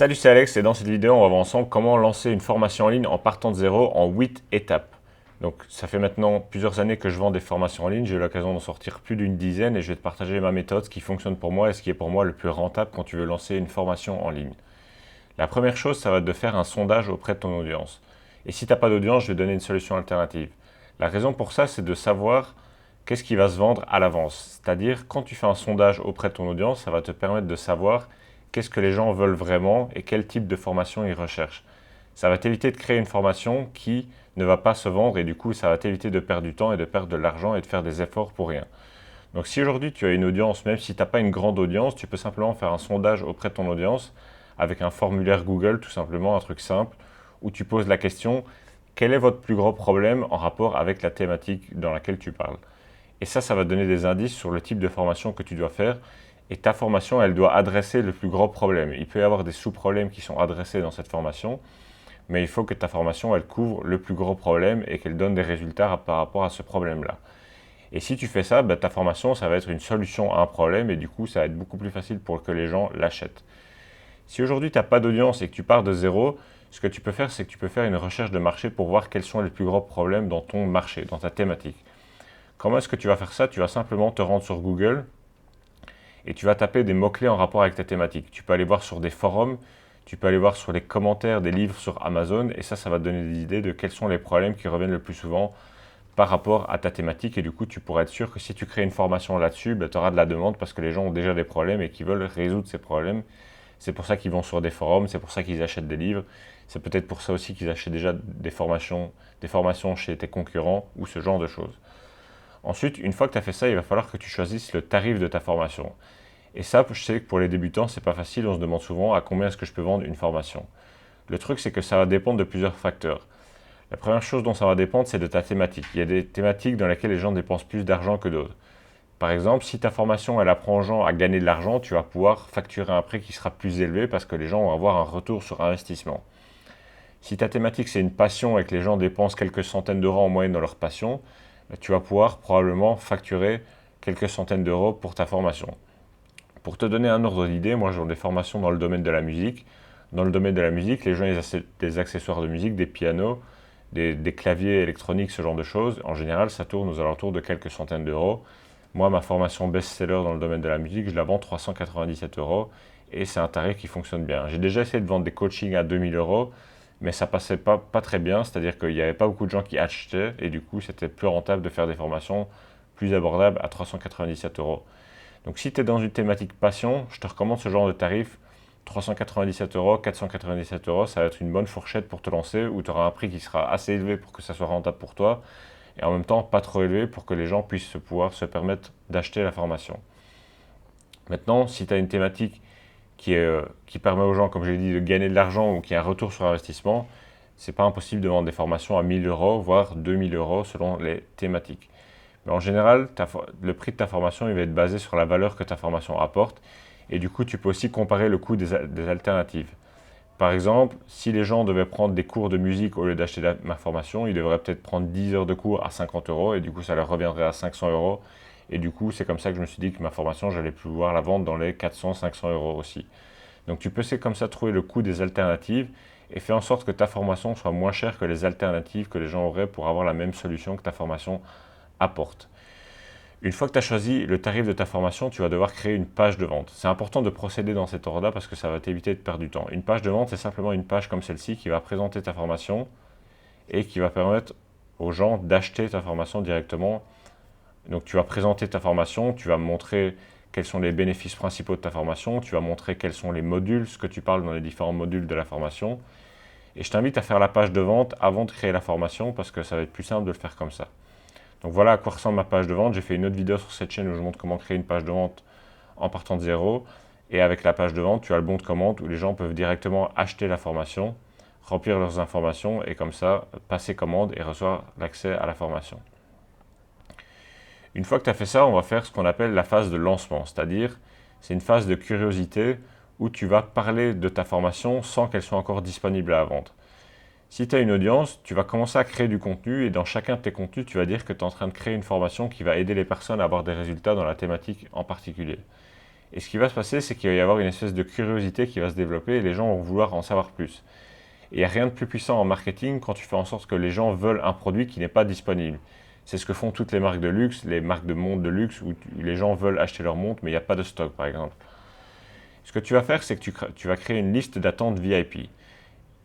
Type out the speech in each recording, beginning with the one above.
Salut, c'est Alex et dans cette vidéo, on va voir ensemble comment lancer une formation en ligne en partant de zéro en 8 étapes. Donc ça fait maintenant plusieurs années que je vends des formations en ligne, j'ai eu l'occasion d'en sortir plus d'une dizaine et je vais te partager ma méthode, ce qui fonctionne pour moi et ce qui est pour moi le plus rentable quand tu veux lancer une formation en ligne. La première chose, ça va être de faire un sondage auprès de ton audience. Et si tu n'as pas d'audience, je vais te donner une solution alternative. La raison pour ça, c'est de savoir qu'est-ce qui va se vendre à l'avance. C'est-à-dire, quand tu fais un sondage auprès de ton audience, ça va te permettre de savoir qu'est-ce que les gens veulent vraiment et quel type de formation ils recherchent. Ça va t'éviter de créer une formation qui ne va pas se vendre et du coup, ça va t'éviter de perdre du temps et de perdre de l'argent et de faire des efforts pour rien. Donc si aujourd'hui tu as une audience, même si tu n'as pas une grande audience, tu peux simplement faire un sondage auprès de ton audience avec un formulaire Google, tout simplement, un truc simple, où tu poses la question, quel est votre plus gros problème en rapport avec la thématique dans laquelle tu parles? Et ça va te donner des indices sur le type de formation que tu dois faire. Et ta formation, elle doit adresser le plus gros problème. Il peut y avoir des sous-problèmes qui sont adressés dans cette formation, mais il faut que ta formation, elle couvre le plus gros problème et qu'elle donne des résultats par rapport à ce problème-là. Et si tu fais ça, ta formation, ça va être une solution à un problème et du coup, ça va être beaucoup plus facile pour que les gens l'achètent. Si aujourd'hui, tu n'as pas d'audience et que tu pars de zéro, ce que tu peux faire, c'est que tu peux faire une recherche de marché pour voir quels sont les plus gros problèmes dans ton marché, dans ta thématique. Comment est-ce que tu vas faire ça? Tu vas simplement te rendre sur Google et tu vas taper des mots-clés en rapport avec ta thématique. Tu peux aller voir sur des forums, tu peux aller voir sur les commentaires des livres sur Amazon et ça va te donner des idées de quels sont les problèmes qui reviennent le plus souvent par rapport à ta thématique et du coup tu pourras être sûr que si tu crées une formation là-dessus, tu auras de la demande parce que les gens ont déjà des problèmes et qui veulent résoudre ces problèmes. C'est pour ça qu'ils vont sur des forums, c'est pour ça qu'ils achètent des livres, c'est peut-être pour ça aussi qu'ils achètent déjà des formations chez tes concurrents ou ce genre de choses. Ensuite, une fois que tu as fait ça, il va falloir que tu choisisses le tarif de ta formation. Et ça, je sais que pour les débutants, c'est pas facile, on se demande souvent à combien est-ce que je peux vendre une formation. Le truc, c'est que ça va dépendre de plusieurs facteurs. La première chose dont ça va dépendre, c'est de ta thématique. Il y a des thématiques dans lesquelles les gens dépensent plus d'argent que d'autres. Par exemple, si ta formation, elle apprend aux gens à gagner de l'argent, tu vas pouvoir facturer un prix qui sera plus élevé parce que les gens vont avoir un retour sur investissement. Si ta thématique, c'est une passion et que les gens dépensent quelques centaines d'euros en moyenne dans leur passion, tu vas pouvoir probablement facturer quelques centaines d'euros pour ta formation. Pour te donner un ordre d'idée, moi, j'ai des formations dans le domaine de la musique. Dans le domaine de la musique, les gens ils achètent des accessoires de musique, des pianos, des claviers électroniques, ce genre de choses. En général, ça tourne aux alentours de quelques centaines d'euros. Moi, ma formation best-seller dans le domaine de la musique, je la vends 397 euros et c'est un tarif qui fonctionne bien. J'ai déjà essayé de vendre des coachings à 2000 euros, mais ça passait pas très bien, c'est-à-dire qu'il n'y avait pas beaucoup de gens qui achetaient et du coup, c'était plus rentable de faire des formations plus abordables à 397 euros. Donc, si tu es dans une thématique passion, je te recommande ce genre de tarif. 397 euros, 497 euros, ça va être une bonne fourchette pour te lancer où tu auras un prix qui sera assez élevé pour que ça soit rentable pour toi et en même temps pas trop élevé pour que les gens puissent pouvoir se permettre d'acheter la formation. Maintenant, si tu as une thématique qui permet aux gens, comme j'ai dit, de gagner de l'argent ou qui a un retour sur investissement, c'est pas impossible de vendre des formations à 1000 euros, voire 2000 euros selon les thématiques. Mais en général, le prix de ta formation il va être basé sur la valeur que ta formation apporte. Et du coup, tu peux aussi comparer le coût des alternatives. Par exemple, si les gens devaient prendre des cours de musique au lieu d'acheter ma formation, ils devraient peut-être prendre 10 heures de cours à 50 euros et du coup, ça leur reviendrait à 500 euros. Et du coup, c'est comme ça que je me suis dit que ma formation, j'allais pouvoir la vendre dans les 400-500 euros aussi. Donc, tu peux comme ça trouver le coût des alternatives et faire en sorte que ta formation soit moins chère que les alternatives que les gens auraient pour avoir la même solution que ta formation apporte. Une fois que tu as choisi le tarif de ta formation, tu vas devoir créer une page de vente. C'est important de procéder dans cet ordre-là parce que ça va t'éviter de perdre du temps. Une page de vente, c'est simplement une page comme celle-ci qui va présenter ta formation et qui va permettre aux gens d'acheter ta formation directement. Donc tu vas présenter ta formation, tu vas montrer quels sont les bénéfices principaux de ta formation, tu vas montrer quels sont les modules, ce que tu parles dans les différents modules de la formation. Et je t'invite à faire la page de vente avant de créer la formation parce que ça va être plus simple de le faire comme ça. Donc voilà à quoi ressemble ma page de vente. J'ai fait une autre vidéo sur cette chaîne où je montre comment créer une page de vente en partant de zéro. Et avec la page de vente, tu as le bon de commande où les gens peuvent directement acheter la formation, remplir leurs informations et comme ça passer commande et recevoir l'accès à la formation. Une fois que tu as fait ça, on va faire ce qu'on appelle la phase de lancement, c'est-à-dire c'est une phase de curiosité où tu vas parler de ta formation sans qu'elle soit encore disponible à la vente. Si tu as une audience, tu vas commencer à créer du contenu et dans chacun de tes contenus, tu vas dire que tu es en train de créer une formation qui va aider les personnes à avoir des résultats dans la thématique en particulier. Et ce qui va se passer, c'est qu'il va y avoir une espèce de curiosité qui va se développer et les gens vont vouloir en savoir plus. Et il n'y a rien de plus puissant en marketing quand tu fais en sorte que les gens veulent un produit qui n'est pas disponible. C'est ce que font toutes les marques de luxe, les marques de montres de luxe, où les gens veulent acheter leur montre, mais il n'y a pas de stock, par exemple. Ce que tu vas faire, c'est que tu vas créer une liste d'attente VIP.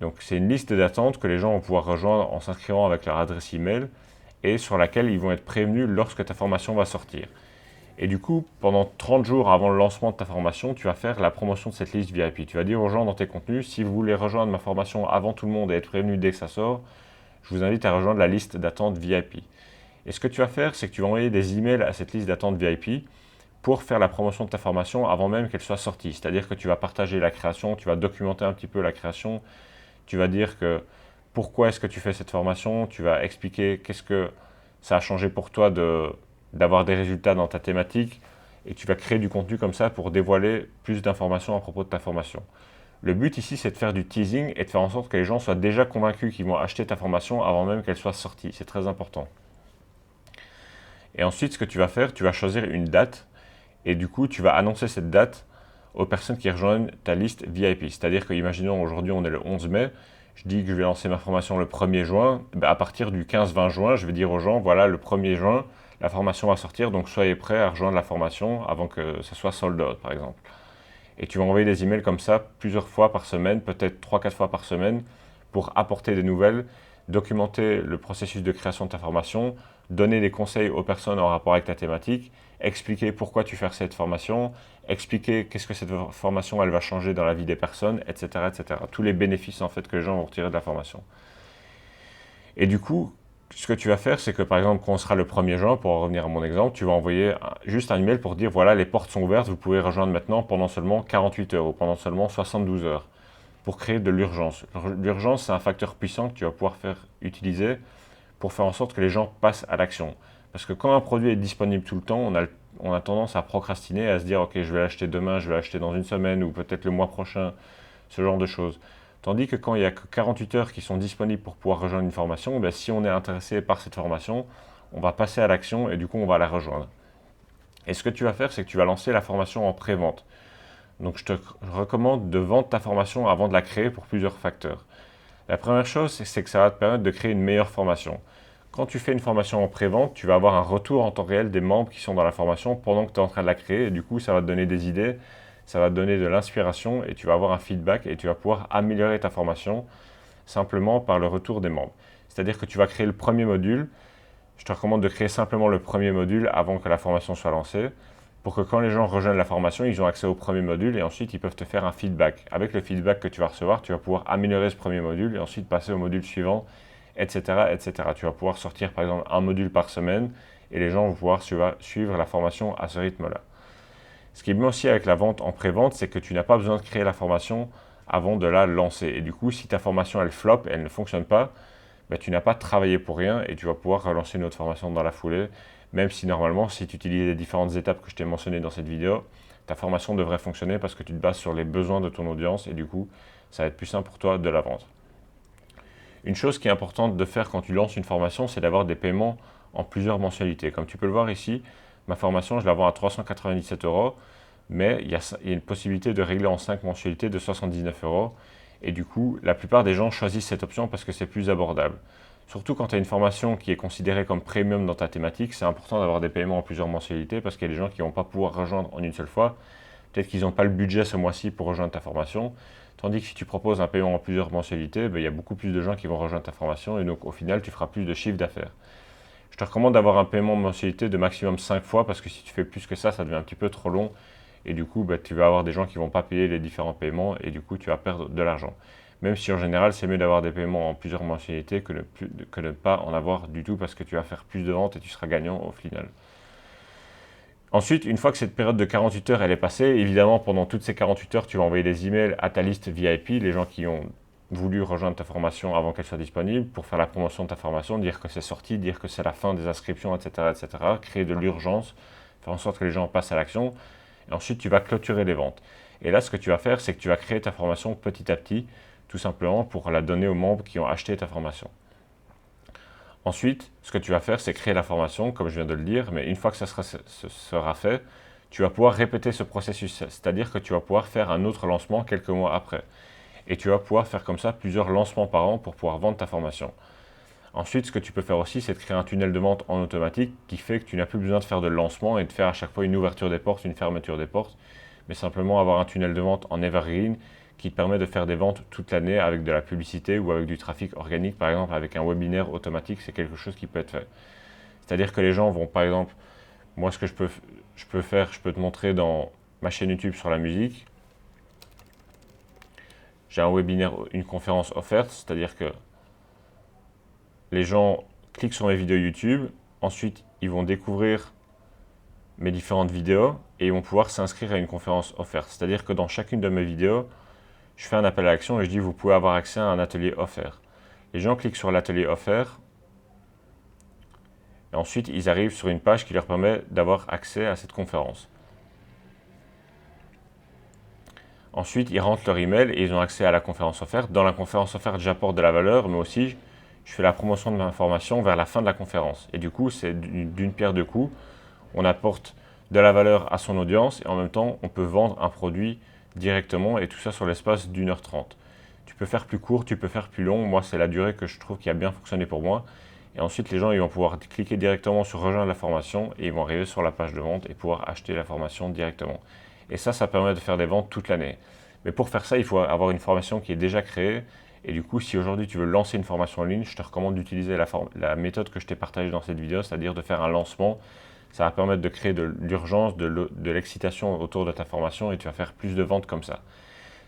Donc, c'est une liste d'attente que les gens vont pouvoir rejoindre en s'inscrivant avec leur adresse email et sur laquelle ils vont être prévenus lorsque ta formation va sortir. Et du coup, pendant 30 jours avant le lancement de ta formation, tu vas faire la promotion de cette liste VIP. Tu vas dire aux gens dans tes contenus, si vous voulez rejoindre ma formation avant tout le monde et être prévenu dès que ça sort, je vous invite à rejoindre la liste d'attente VIP. Et ce que tu vas faire, c'est que tu vas envoyer des emails à cette liste d'attente VIP pour faire la promotion de ta formation avant même qu'elle soit sortie. C'est-à-dire que tu vas partager la création, tu vas documenter un petit peu la création, tu vas dire que pourquoi est-ce que tu fais cette formation, tu vas expliquer qu'est-ce que ça a changé pour toi d'avoir des résultats dans ta thématique et tu vas créer du contenu comme ça pour dévoiler plus d'informations à propos de ta formation. Le but ici, c'est de faire du teasing et de faire en sorte que les gens soient déjà convaincus qu'ils vont acheter ta formation avant même qu'elle soit sortie. C'est très important. Et ensuite, ce que tu vas faire, tu vas choisir une date et du coup, tu vas annoncer cette date aux personnes qui rejoignent ta liste VIP. C'est-à-dire que, imaginons, aujourd'hui, on est le 11 mai, je dis que je vais lancer ma formation le 1er juin, à partir du 15-20 juin, je vais dire aux gens, voilà, le 1er juin, la formation va sortir, donc soyez prêts à rejoindre la formation avant que ça soit sold out, par exemple. Et tu vas envoyer des emails comme ça plusieurs fois par semaine, peut-être 3-4 fois par semaine, pour apporter des nouvelles, documenter le processus de création de ta formation, donner des conseils aux personnes en rapport avec ta thématique, expliquer pourquoi tu fais cette formation, expliquer qu'est-ce que cette formation elle va changer dans la vie des personnes, etc., etc. Tous les bénéfices en fait que les gens vont retirer de la formation. Et du coup, ce que tu vas faire, c'est que par exemple, quand on sera le 1er juin, pour en revenir à mon exemple, tu vas envoyer juste un email pour dire voilà, les portes sont ouvertes, vous pouvez rejoindre maintenant pendant seulement 48 heures ou pendant seulement 72 heures pour créer de l'urgence. L'urgence, c'est un facteur puissant que tu vas pouvoir faire utiliser pour faire en sorte que les gens passent à l'action. Parce que quand un produit est disponible tout le temps, on a tendance à procrastiner, à se dire ok, je vais l'acheter demain, je vais l'acheter dans une semaine ou peut-être le mois prochain, ce genre de choses. Tandis que quand il n'y a que 48 heures qui sont disponibles pour pouvoir rejoindre une formation, ben, si on est intéressé par cette formation, on va passer à l'action et du coup on va la rejoindre. Et ce que tu vas faire, c'est que tu vas lancer la formation en pré-vente. Donc je te recommande de vendre ta formation avant de la créer pour plusieurs facteurs. La première chose, c'est que ça va te permettre de créer une meilleure formation. Quand tu fais une formation en pré-vente, tu vas avoir un retour en temps réel des membres qui sont dans la formation pendant que tu es en train de la créer. Et du coup, ça va te donner des idées, ça va te donner de l'inspiration et tu vas avoir un feedback et tu vas pouvoir améliorer ta formation simplement par le retour des membres. C'est-à-dire que tu vas créer le premier module. Je te recommande de créer simplement le premier module avant que la formation soit lancée pour que quand les gens rejoignent la formation, ils ont accès au premier module et ensuite ils peuvent te faire un feedback. Avec le feedback que tu vas recevoir, tu vas pouvoir améliorer ce premier module et ensuite passer au module suivant, etc., etc. Tu vas pouvoir sortir par exemple un module par semaine et les gens vont pouvoir suivre la formation à ce rythme-là. Ce qui est bien aussi avec la vente en pré-vente, c'est que tu n'as pas besoin de créer la formation avant de la lancer. Et du coup, si ta formation elle flop, elle ne fonctionne pas, ben, tu n'as pas travaillé pour rien et tu vas pouvoir relancer une autre formation dans la foulée. Même si normalement, si tu utilises les différentes étapes que je t'ai mentionnées dans cette vidéo, ta formation devrait fonctionner parce que tu te bases sur les besoins de ton audience et du coup, ça va être plus simple pour toi de la vendre. Une chose qui est importante de faire quand tu lances une formation, c'est d'avoir des paiements en plusieurs mensualités. Comme tu peux le voir ici, ma formation, je la vends à 397 €, mais il y a une possibilité de régler en 5 mensualités de 79 €. Et du coup, la plupart des gens choisissent cette option parce que c'est plus abordable. Surtout quand tu as une formation qui est considérée comme premium dans ta thématique, c'est important d'avoir des paiements en plusieurs mensualités parce qu'il y a des gens qui ne vont pas pouvoir rejoindre en une seule fois. Peut-être qu'ils n'ont pas le budget ce mois-ci pour rejoindre ta formation. Tandis que si tu proposes un paiement en plusieurs mensualités, ben, il y a beaucoup plus de gens qui vont rejoindre ta formation et donc au final, tu feras plus de chiffre d'affaires. Je te recommande d'avoir un paiement en mensualité de maximum 5 fois parce que si tu fais plus que ça devient un petit peu trop long et du coup, ben, tu vas avoir des gens qui ne vont pas payer les différents paiements et du coup, tu vas perdre de l'argent. Même si en général, c'est mieux d'avoir des paiements en plusieurs mensualités que de ne pas en avoir du tout parce que tu vas faire plus de ventes et tu seras gagnant au final. Ensuite, une fois que cette période de 48 heures elle est passée, évidemment, pendant toutes ces 48 heures, tu vas envoyer des emails à ta liste VIP, les gens qui ont voulu rejoindre ta formation avant qu'elle soit disponible, pour faire la promotion de ta formation, dire que c'est sorti, dire que c'est la fin des inscriptions, etc., etc., créer de l'urgence, faire en sorte que les gens passent à l'action. Et ensuite, tu vas clôturer les ventes. Et là, ce que tu vas faire, c'est que tu vas créer ta formation petit à petit, tout simplement pour la donner aux membres qui ont acheté ta formation. Ensuite, ce que tu vas faire, c'est créer la formation, comme je viens de le dire, mais une fois que ça sera fait, tu vas pouvoir répéter ce processus, c'est-à-dire que tu vas pouvoir faire un autre lancement quelques mois après. Et tu vas pouvoir faire comme ça plusieurs lancements par an pour pouvoir vendre ta formation. Ensuite, ce que tu peux faire aussi, c'est de créer un tunnel de vente en automatique qui fait que tu n'as plus besoin de faire de lancement et de faire à chaque fois une ouverture des portes, une fermeture des portes, mais simplement avoir un tunnel de vente en evergreen qui te permet de faire des ventes toute l'année avec de la publicité ou avec du trafic organique, par exemple avec un webinaire automatique, c'est quelque chose qui peut être fait. C'est-à-dire que les gens vont, par exemple, moi ce que je peux faire, je peux te montrer dans ma chaîne YouTube sur la musique. J'ai un webinaire, une conférence offerte, c'est-à-dire que les gens cliquent sur mes vidéos YouTube, ensuite ils vont découvrir mes différentes vidéos et ils vont pouvoir s'inscrire à une conférence offerte. C'est-à-dire que dans chacune de mes vidéos, je fais un appel à l'action et je dis vous pouvez avoir accès à un atelier offert. Les gens cliquent sur l'atelier offert et ensuite ils arrivent sur une page qui leur permet d'avoir accès à cette conférence. Ensuite, ils rentrent leur email et ils ont accès à la conférence offerte. Dans la conférence offerte, j'apporte de la valeur, mais aussi je fais la promotion de l'information vers la fin de la conférence. Et du coup, c'est d'une pierre deux coups. On apporte de la valeur à son audience et en même temps, on peut vendre un produit directement et tout ça sur l'espace d'1h30. Tu peux faire plus court, tu peux faire plus long. Moi, c'est la durée que je trouve qui a bien fonctionné pour moi. Et ensuite, les gens ils vont pouvoir cliquer directement sur rejoindre la formation et ils vont arriver sur la page de vente et pouvoir acheter la formation directement. Et ça permet de faire des ventes toute l'année. Mais pour faire ça, il faut avoir une formation qui est déjà créée. Et du coup, si aujourd'hui tu veux lancer une formation en ligne, je te recommande d'utiliser la méthode que je t'ai partagée dans cette vidéo, c'est-à-dire de faire un lancement. Ça va permettre de créer de l'urgence, de l'excitation autour de ta formation et tu vas faire plus de ventes comme ça.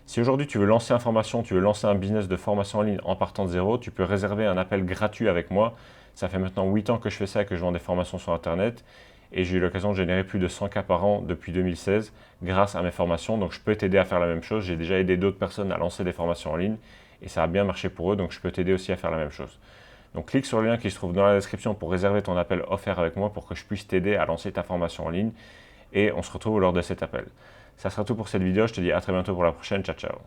Si aujourd'hui tu veux lancer une formation, tu veux lancer un business de formation en ligne en partant de zéro, tu peux réserver un appel gratuit avec moi. Ça fait maintenant 8 ans que je fais ça et que je vends des formations sur Internet. Et j'ai eu l'occasion de générer plus de 100 cas par an depuis 2016 grâce à mes formations. Donc je peux t'aider à faire la même chose. J'ai déjà aidé d'autres personnes à lancer des formations en ligne et ça a bien marché pour eux. Donc je peux t'aider aussi à faire la même chose. Donc clique sur le lien qui se trouve dans la description pour réserver ton appel offert avec moi pour que je puisse t'aider à lancer ta formation en ligne. Et on se retrouve lors de cet appel. Ça sera tout pour cette vidéo. Je te dis à très bientôt pour la prochaine. Ciao, ciao.